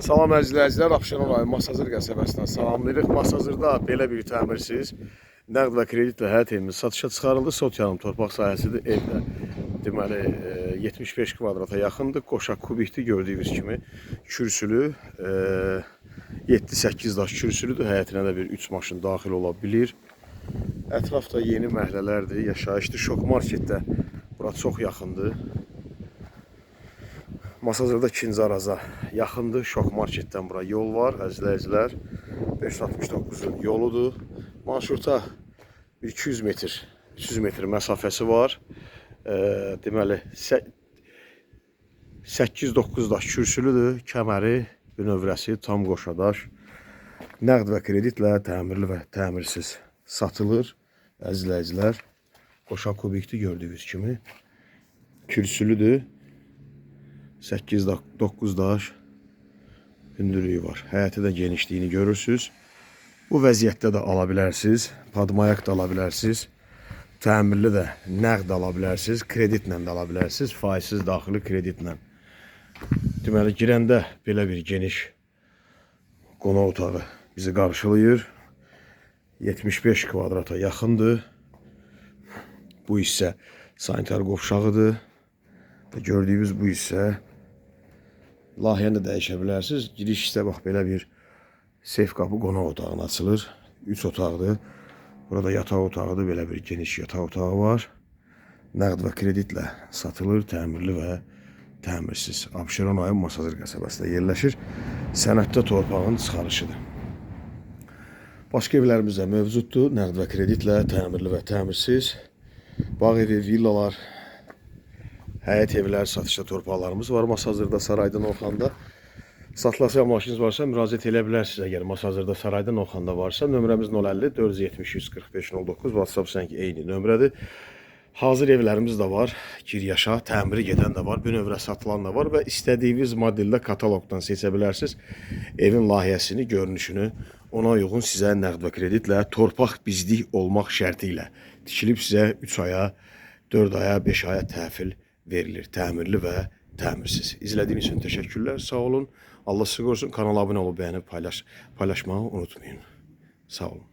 Salam əzizləyicilər, Abşeron rayonu Masazır qəsəbəsindən salamlayırıq. Masazırda belə bir təmirsiz nəqd və kreditlə həyət evimiz satışa çıxarıldı. Sot yarım torpaq sahəsidir. Evdə deməli 75 kvadrata yaxındır. Qoşa kubikdir gördüyünüz kimi. Kürsülü 7-8 daş kürsülüdür. Həyətinə də bir 3 maşın daxil ola bilir. Ətrafda yeni məhəllələrdir, yaşayışdır. Şok marketdə bura çox yaxındır. Masazırda ikinci araza yaxındır. Şok marketdən bura yol var, əzizləyicilər. 569-un yoludur. Marşruta 200 metr, 300 metr məsafəsi var. Deməli 8-9 daş kürsülüdür. Kəməri, bünövrəsi, tam qoşadaş. Nəqd və kreditlə təmirli və təmirsiz satılır. Əzizləyicilər, qoşa kubikdir gördüyünüz kimi. Kürsülüdür. 8-9 daş hündürlüyü var. Həyəti də genişliyini görürsünüz. Bu vəziyyətdə də ala bilərsiniz. Padmayak da ala bilərsiniz. Təmirli də nəqd ala bilərsiniz. Kreditlə də ala bilərsiniz. Faizsiz daxili kreditlə. Deməli, girəndə belə bir geniş qonaq otağı bizi qarşılayır. 75 kvadrata yaxındır. Bu hissə sanitar qovşağıdır. Gördüyünüz bu hissə layihəni də dəyişə bilərsiniz. Giriş isə bax belə bir seyf qapı qonaq otağına açılır. 3 otaqdır. Burada yataq otağıdır. Belə bir geniş yataq otağı var. Nəqd və kreditlə satılır. Təmirli və təmirsiz. Abşeron rayonu Masazır qəsəbəsində yerləşir. Sənəddə torpağın çıxarışıdır. Başqa evlərimiz də mövcuddur. Nəqd və kreditlə təmirli və təmirsiz. Bağ evi, villalar, həyət evlər, satışda torpaqlarımız var Masazırda, Saraydan, Orxanda. Satılacaq maşınız varsa müraciət edə bilərsiniz. Əgər Masazırda, Saraydan, Orxanda varsa, nömrəmiz 050 470 145 09, WhatsApp sanki eyni nömrədir. Hazır evlərimiz də var, giryaşa, təmiri gedən də var, bünövrə satılan da var və istədiyiniz modeldə kataloqdan seçə bilərsiniz. Evin layihəsini, görünüşünü ona uyğun sizə nəqd və kreditlə torpaq bizlik olmaq şərti ilə tikilib sizə 3 aya, 4 aya, 5 aya təhvil verilir. Təmirli və təmirsiz. İzlədiyiniz üçün təşəkkürlər. Sağ olun. Allah sizi qorusun. Kanala abunə olub, bəyənib, paylaşmağı unutmayın. Sağ olun.